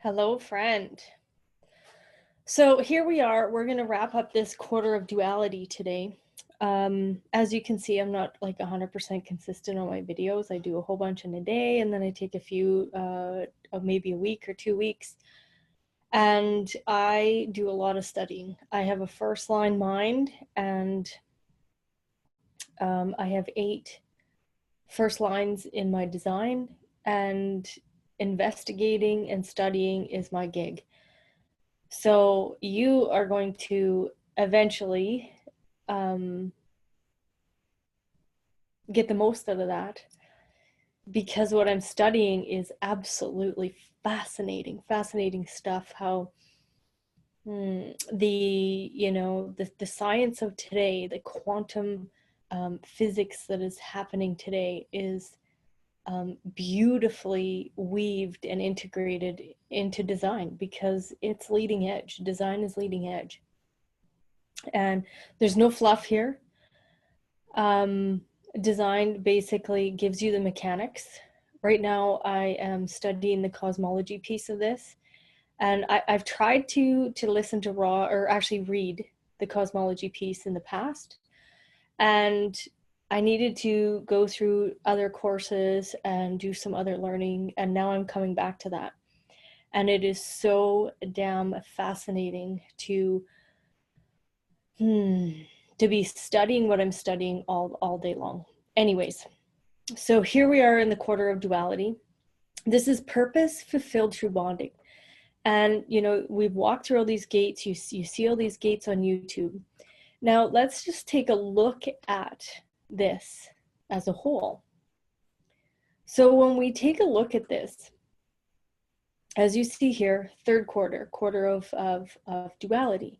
Hello, friend. So here we are. We're going to wrap up this quarter of duality today. As you can see, I'm not like 100% consistent on my videos. I do a whole bunch in a day, and then I take a few, maybe a week or 2 weeks. And I do a lot of studying. I have a first line mind, and I have 8 first lines in my design, and investigating and studying is my gig. So you are going to eventually get the most out of that, because what I'm studying is absolutely fascinating stuff. How the science of today, the quantum physics that is happening today is beautifully weaved and integrated into design, because it's leading edge. Design is leading edge, and there's no fluff here. Design basically gives you the mechanics. Right now I am studying the cosmology piece of this, and I've tried to listen to or actually read the cosmology piece in the past, and I needed to go through other courses and do some other learning, and now I'm coming back to that. And it is so damn fascinating to be studying what I'm studying all day long. Anyways, so here we are in the quarter of duality. This is purpose fulfilled through bonding. And, we've walked through all these gates. You see all these gates on YouTube. Now, let's just take a look at this as a whole. So when we take a look at this, as you see here, third quarter of duality.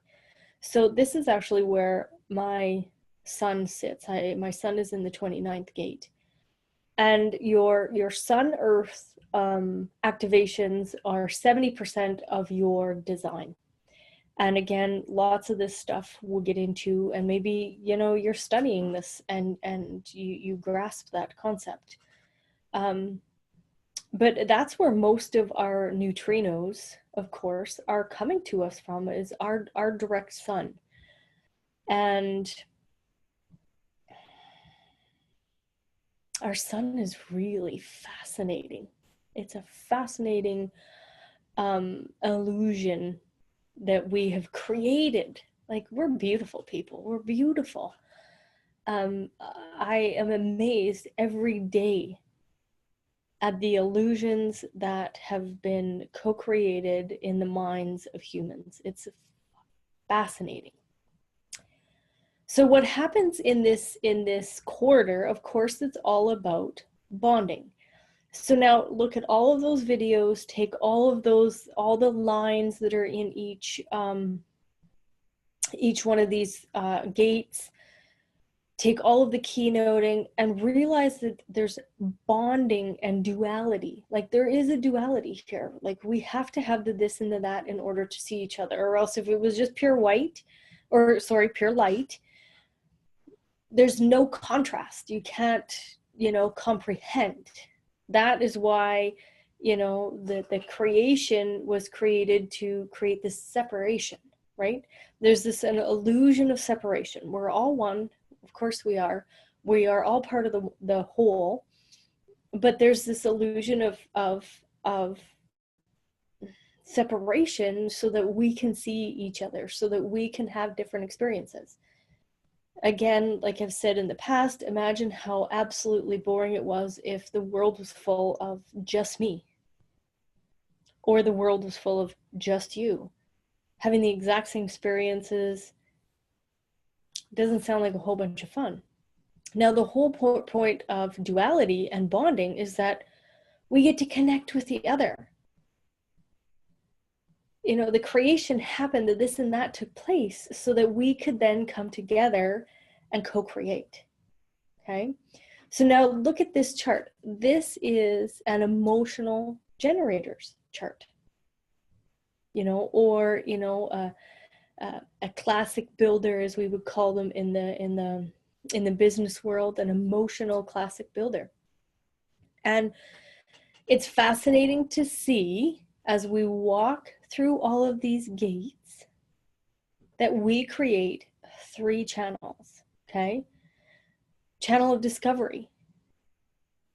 So this is actually where my sun sits. My sun is in the 29th gate. And your sun earth activations are 70% of your design. And again, lots of this stuff we'll get into, and maybe you're studying this and you grasp that concept. But that's where most of our neutrinos, of course, are coming to us from, is our direct sun. And our sun is really fascinating. It's a fascinating illusion that we have created. Like, we're beautiful people. We're beautiful. I am amazed every day at the illusions that have been co-created in the minds of humans. It's fascinating. So what happens in this quarter, of course, it's all about bonding. So now look at all of those videos, take all the lines that are in each one of these gates, take all of the keynoting, and realize that there's bonding and duality. Like, there is a duality here. Like, we have to have the this and the that in order to see each other, or else if it was just pure light, there's no contrast. You can't, comprehend. That is why, the creation was created to create this separation, right? There's an illusion of separation. We're all one. Of course we are. We are all part of the whole. But there's this illusion of separation so that we can see each other, so that we can have different experiences. Again, like I've said in the past, imagine how absolutely boring it was if the world was full of just me, or the world was full of just you. Having the exact same experiences doesn't sound like a whole bunch of fun. Now, the whole point of duality and bonding is that we get to connect with the other. The creation happened, that this and that took place so that we could then come together and co-create. Okay, so now look at this chart. This is an emotional generators chart, or a classic builder, as we would call them in the business world, an emotional classic builder. And it's fascinating to see as we walk through all of these gates, that we create 3 channels, okay? Channel of discovery.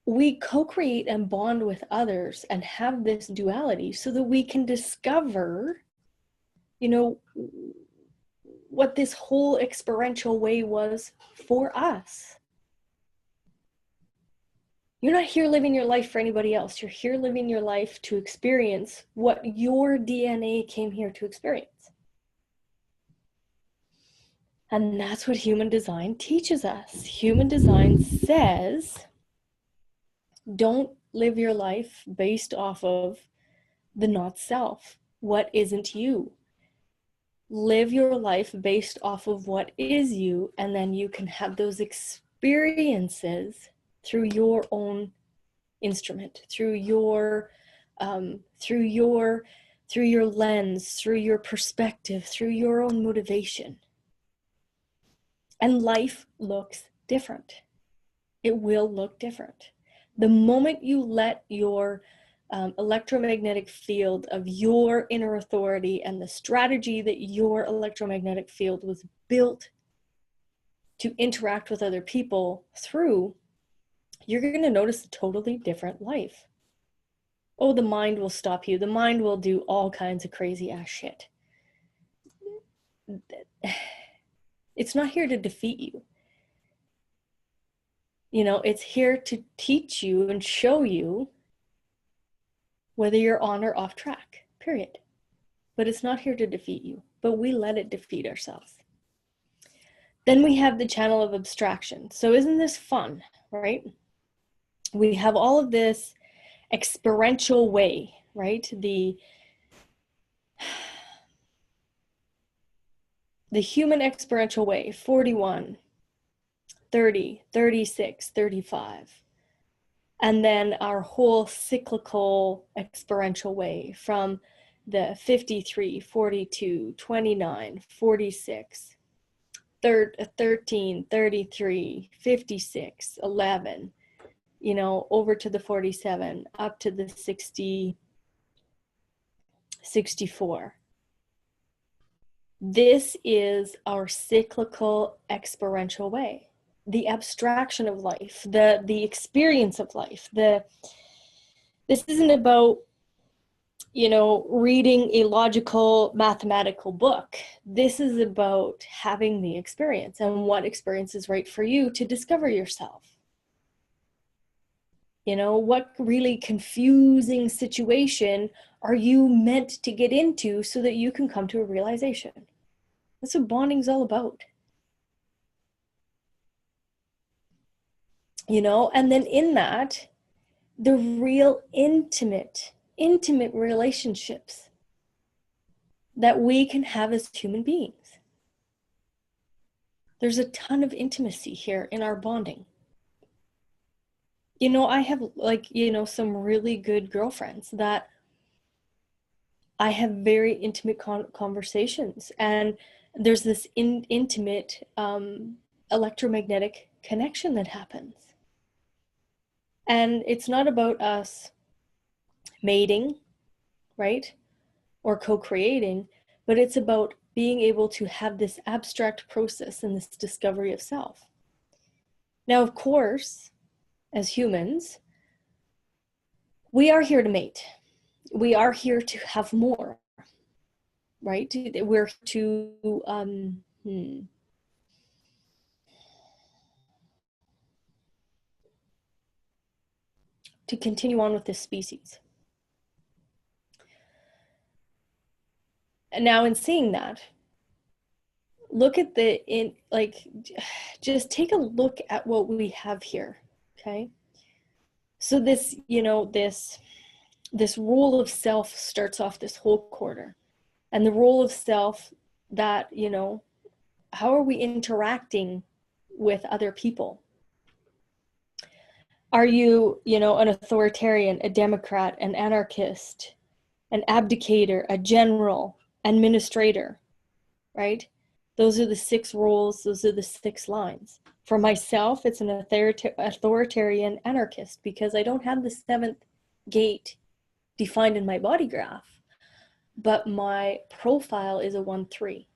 We co-create and bond with others and have this duality so that we can discover, you know, what this whole experiential way was for us. You're not here living your life for anybody else. You're here living your life to experience what your DNA came here to experience. And that's what human design teaches us. Human design says, don't live your life based off of the not self, what isn't you. Live your life based off of what is you, and then you can have those experiences through your own instrument, through your lens, through your perspective, through your own motivation. And life looks different. It will look different. The moment you let your electromagnetic field of your inner authority and the strategy that your electromagnetic field was built to interact with other people through, you're going to notice a totally different life. Oh, the mind will stop you. The mind will do all kinds of crazy ass shit. It's not here to defeat you. You know, it's here to teach you and show you whether you're on or off track, period. But it's not here to defeat you, but we let it defeat ourselves. Then we have the channel of abstraction. So isn't this fun, right? We have all of this experiential way, right? The human experiential way, 41, 30, 36, 35. And then our whole cyclical experiential way from the 53, 42, 29, 46, 13, 33, 56, 11, you know, over to the 47, up to the 60, 64. This is our cyclical experiential way. The abstraction of life, the experience of life. This isn't about, you know, reading a logical mathematical book. This is about having the experience and what experience is right for you to discover yourself. You know, what really confusing situation are you meant to get into so that you can come to a realization? That's what bonding's all about. You know, and then in that, the real intimate relationships that we can have as human beings. There's a ton of intimacy here in our bonding. You know, I have, like, you know, some really good girlfriends that I have very intimate conversations, and there's this intimate electromagnetic connection that happens. And it's not about us mating, right? Or co-creating, but it's about being able to have this abstract process and this discovery of self. Now, of course, as humans, we are here to mate. We are here to have more, right? We're to to continue on with this species. And now in seeing that, look at just take a look at what we have here, okay? So this, you know, this role of self starts off this whole quarter. And the role of self that, you know, how are we interacting with other people? Are you, you know, an authoritarian, a democrat, an anarchist, an abdicator, a general, administrator, right? Those are the 6 roles. Those are the 6 lines. For myself, it's an authoritarian anarchist because I don't have the 7th gate defined in my body graph, but my profile is a 1-3.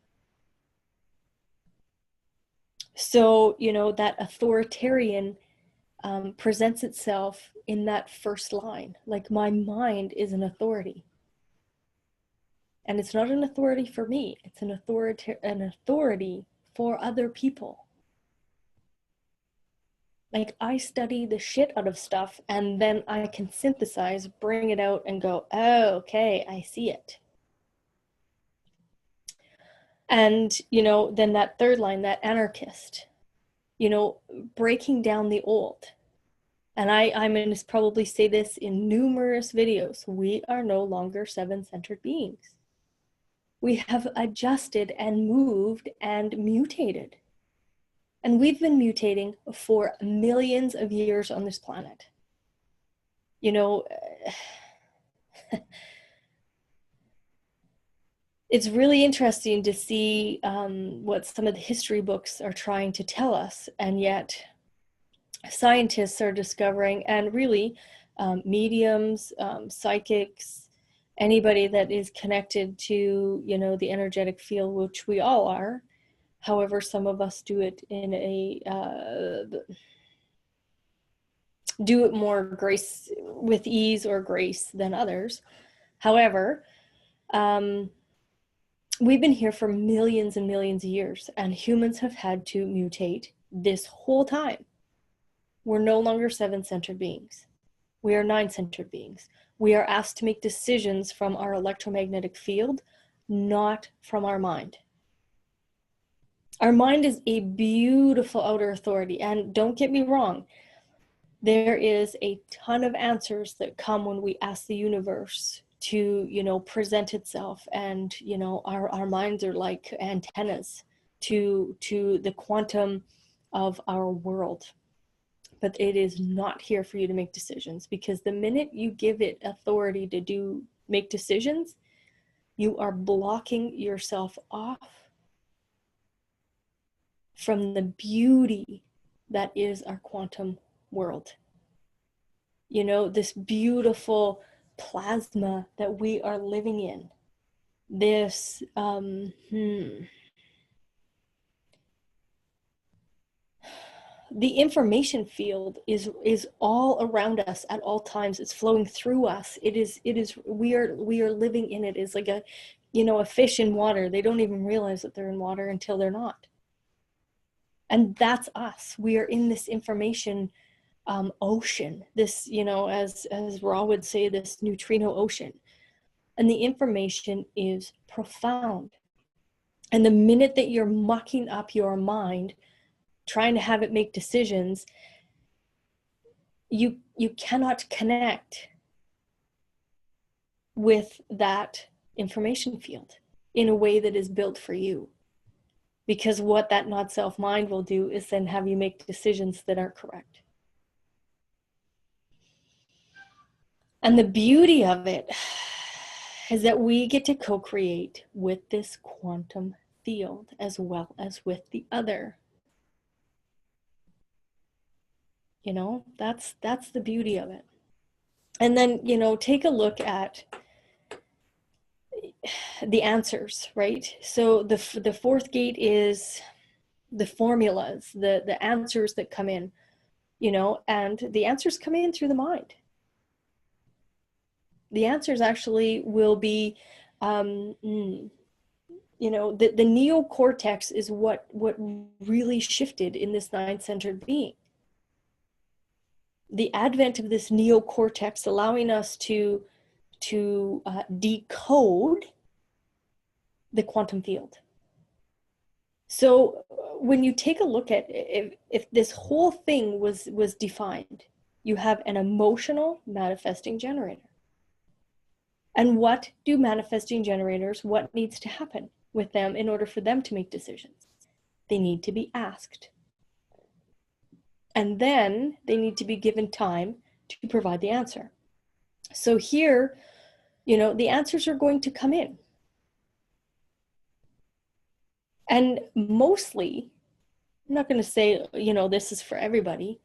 So, that authoritarian presents itself in that first line. Like, my mind is an authority. And it's not an authority for me. It's an authority for other people. Like, I study the shit out of stuff, and then I can synthesize, bring it out, and go, oh, okay, I see it. And, then that third line, that anarchist, breaking down the old. And I'm going to probably say this in numerous videos. We are no longer 7-centered beings. We have adjusted and moved and mutated. And we've been mutating for millions of years on this planet. It's really interesting to see what some of the history books are trying to tell us, and yet scientists are discovering, and really mediums, psychics, anybody that is connected to, the energetic field, which we all are. However, some of us do it in do it more grace, with ease or grace, than others. However, we've been here for millions and millions of years, and humans have had to mutate this whole time. We're no longer 7-centered beings. We are 9-centered beings. We are asked to make decisions from our electromagnetic field, not from our mind. Our mind is a beautiful outer authority, and don't get me wrong, there is a ton of answers that come when we ask the universe to, present itself, and, our minds are like antennas to the quantum of our world. But it is not here for you to make decisions, because the minute you give it authority to make decisions, you are blocking yourself off from the beauty that is our quantum world. This beautiful plasma that we are living in. This, the information field is all around us at all times. It's flowing through us. We are living in it. It's like a fish in water. They don't even realize that they're in water until they're not. And that's us. We are in this information ocean, this, as Ra would say, this neutrino ocean. And the information is profound. And the minute that you're mucking up your mind, trying to have it make decisions, you cannot connect with that information field in a way that is built for you. Because what that not self mind will do is then have you make decisions that aren't correct. And the beauty of it is that we get to co-create with this quantum field as well as with the other. That's the beauty of it. And then, take a look at the answers, right? So the fourth gate is the formulas, the answers that come in, and the answers come in through the mind. The answers actually will be, the neocortex is what really shifted in this 9-centered being. The advent of this neocortex allowing us to decode the quantum field. So when you take a look at if this whole thing was defined, you have an emotional manifesting generator. And what do manifesting generators, what needs to happen with them in order for them to make decisions? They need to be asked. And then they need to be given time to provide the answer. So here, the answers are going to come in. And mostly, I'm not going to say, this is for everybody,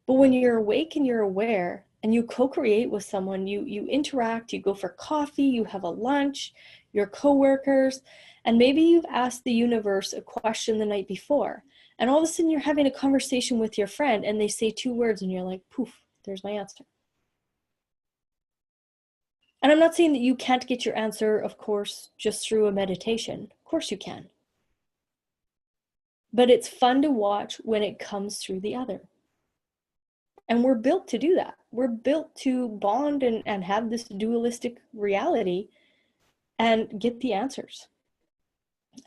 but when you're awake and you're aware, and you co-create with someone, you interact, you go for coffee, you have a lunch, your coworkers, and maybe you've asked the universe a question the night before, and all of a sudden you're having a conversation with your friend and they say 2 words and you're like, poof, there's my answer. And I'm not saying that you can't get your answer, of course, just through a meditation. Of course you can. But it's fun to watch when it comes through the other. And we're built to do that. We're built to bond and have this dualistic reality and get the answers.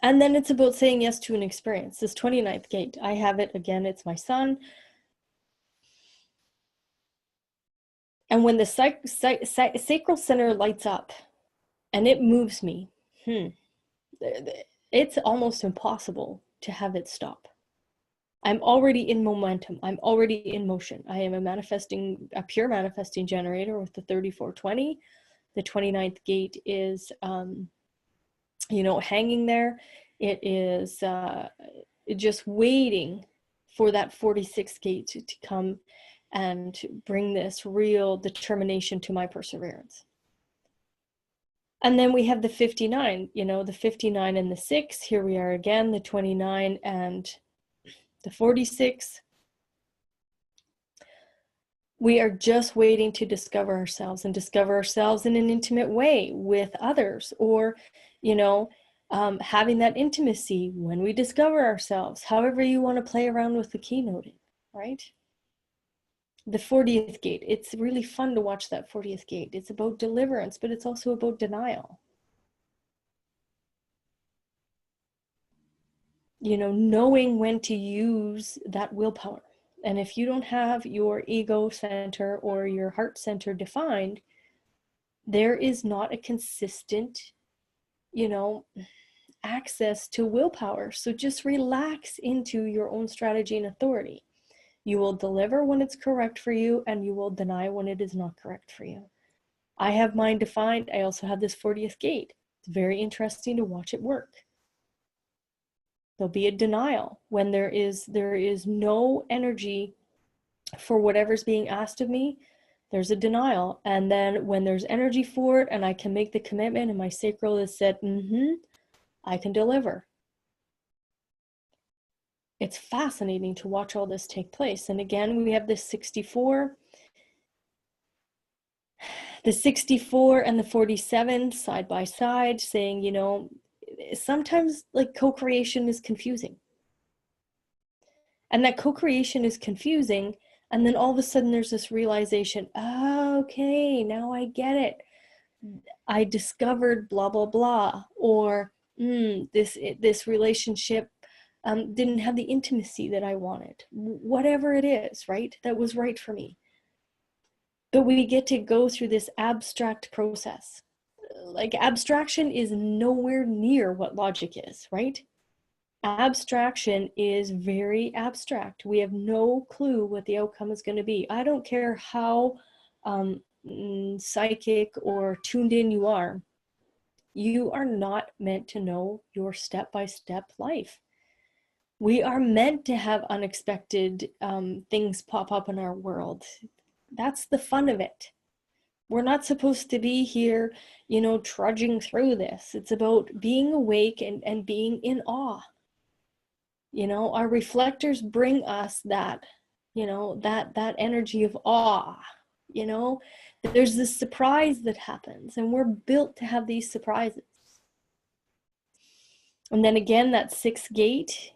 And then it's about saying yes to an experience. This 29th gate, I have it again, it's my son. And when the sacral center lights up and it moves me, it's almost impossible to have it stop. I'm already in momentum. I'm already in motion. I am a pure manifesting generator with the 3420. The 29th gate is, hanging there. It is just waiting for that 46th gate to come and bring this real determination to my perseverance. And then we have the 59, the 59 and the 6. Here we are again, the 29 and the 46. We are just waiting to discover ourselves and discover ourselves in an intimate way with others, or, having that intimacy when we discover ourselves, however you want to play around with the keynoting, right? The 40th gate, it's really fun to watch that 40th gate. It's about deliverance, but it's also about denial. Knowing when to use that willpower. And if you don't have your ego center or your heart center defined, there is not a consistent, access to willpower. So just relax into your own strategy and authority. You will deliver when it's correct for you, and you will deny when it is not correct for you. I have mine defined. I also have this 40th gate. It's very interesting to watch it work. There'll be a denial when there is no energy for whatever's being asked of me. There's a denial. And then when there's energy for it and I can make the commitment and my sacral is said, I can deliver. It's fascinating to watch all this take place. And again, we have this 64. The 64 and the 47 side by side, saying, sometimes like co-creation is confusing. And that co-creation is confusing. And then all of a sudden there's this realization, okay, now I get it. I discovered blah, blah, blah. Or this relationship didn't have the intimacy that I wanted. Whatever it is, right? That was right for me. But we get to go through this abstract process. Like abstraction is nowhere near what logic is, right? Abstraction is very abstract. We have no clue what the outcome is going to be. I don't care how psychic or tuned in you are. You are not meant to know your step-by-step life. We are meant to have unexpected things pop up in our world. That's the fun of it. We're not supposed to be here, trudging through this. It's about being awake and being in awe. Our reflectors bring us that, that energy of awe. There's this surprise that happens, and we're built to have these surprises. And then again, that 6th gate,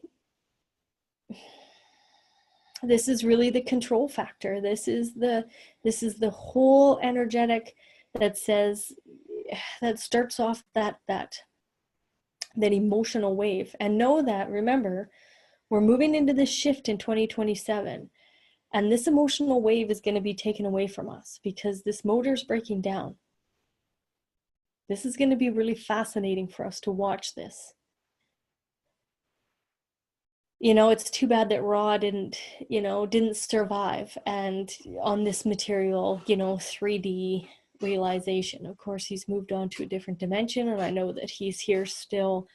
this is really the control factor. This is the whole energetic that says, that starts off that emotional wave. And know that, remember, we're moving into this shift in 2027, and this emotional wave is going to be taken away from us because this motor's breaking down. This is going to be really fascinating for us to watch this. It's too bad that Ra didn't survive and on this material, 3D realization. Of course, he's moved on to a different dimension, and I know that he's here still,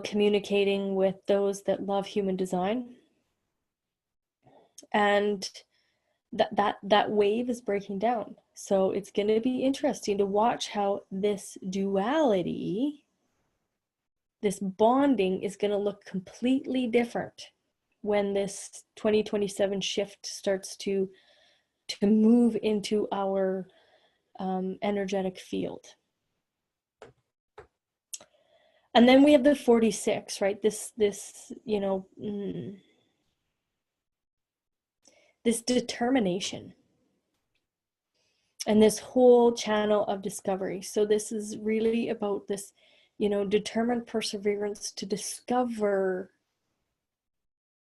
communicating with those that love human design. And that wave is breaking down. So it's going to be interesting to watch how this duality, this bonding, is going to look completely different when this 2027 shift starts to move into our energetic field. And then we have the 46, right? This you know, this determination and this whole channel of discovery. So this is really about this, you know, determined perseverance to discover,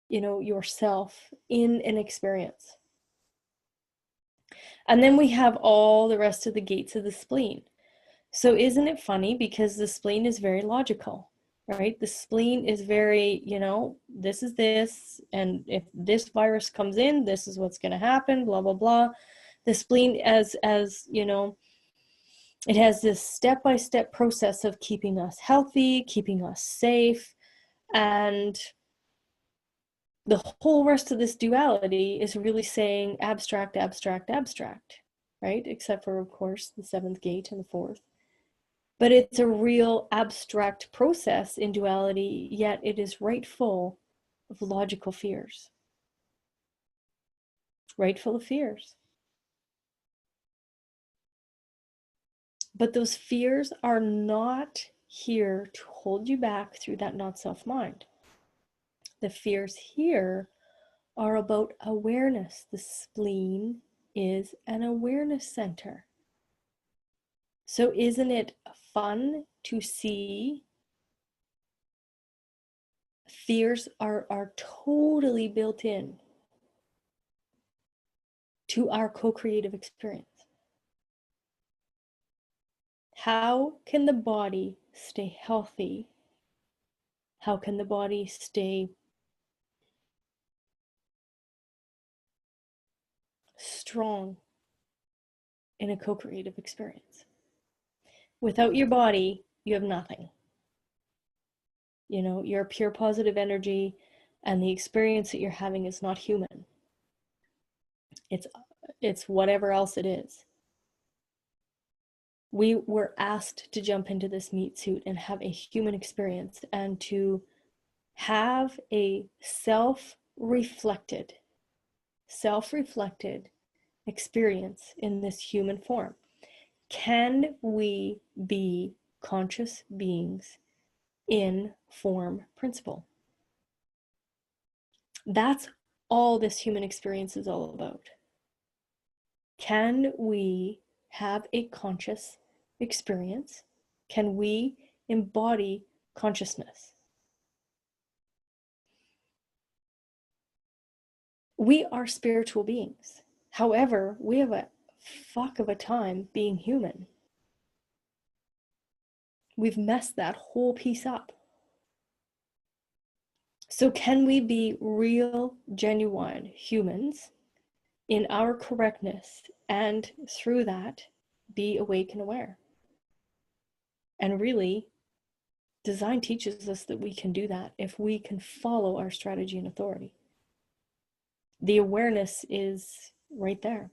you know, yourself in an experience. And then we have all the rest of the gates of the spleen. So isn't it funny, because the spleen is very logical, right? The spleen is very, you know, this is this, and if this virus comes in, this is what's going to happen, blah, blah, blah. The spleen, as you know, it has this step-by-step process of keeping us healthy, keeping us safe, and the whole rest of this duality is really saying abstract, abstract, abstract, right? Except for, of course, the 7th gate and the 4th. But it's a real abstract process in duality, yet it is right full of logical fears. Right full of fears. But those fears are not here to hold you back through that not-self mind. The fears here are about awareness. The spleen is an awareness center. So isn't it fun to see fears are totally built in to our co-creative experience? How can the body stay healthy? How can the body stay strong in a co-creative experience? Without your body, you have nothing. You know, you're pure positive energy, and the experience that you're having is not human. It's whatever else it is. We were asked to jump into this meat suit and have a human experience, and to have a self-reflected experience in this human form. Can we be conscious beings in form principle? That's all this human experience is all about. Can we have a conscious experience? Can we embody consciousness? We are spiritual beings. However, we have a fuck of a time being human. We've messed that whole piece up. So can we be real, genuine humans in our correctness, and through that be awake and aware? And really, design teaches us that we can do that if we can follow our strategy and authority. The awareness is right there.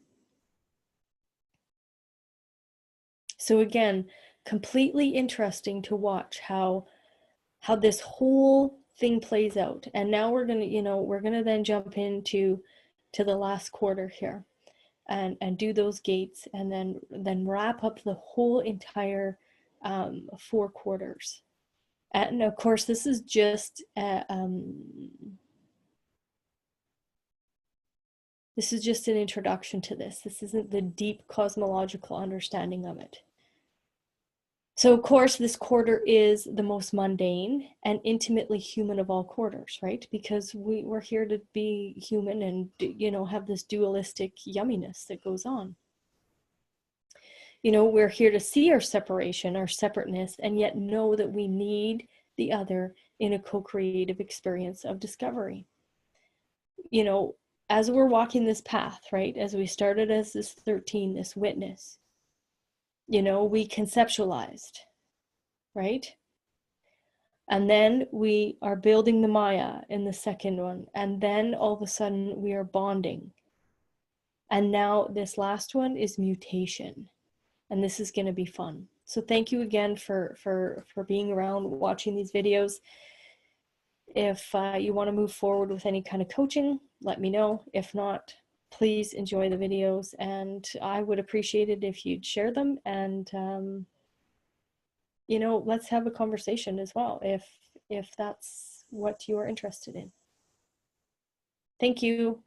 So again, completely interesting to watch how this whole thing plays out. And now we're gonna then jump into the last quarter here, and do those gates, and then wrap up the whole entire 4 quarters. And of course, this is just this is just an introduction to this. This isn't the deep cosmological understanding of it. So of course, this quarter is the most mundane and intimately human of all quarters, right? Because we're here to be human and, you know, have this dualistic yumminess that goes on. You know, we're here to see our separation, our separateness, and yet know that we need the other in a co-creative experience of discovery. You know, as we're walking this path, right? As we started as this 13, this witness, you know, we conceptualized, right? And then we are building the Maya in the second one. And then all of a sudden we are bonding. And now this last one is mutation. And this is going to be fun. So thank you again for being around, watching these videos. If you want to move forward with any kind of coaching, let me know. If not, please enjoy the videos, and I would appreciate it if you'd share them, and you know, let's have a conversation as well if that's what you are interested in. Thank you.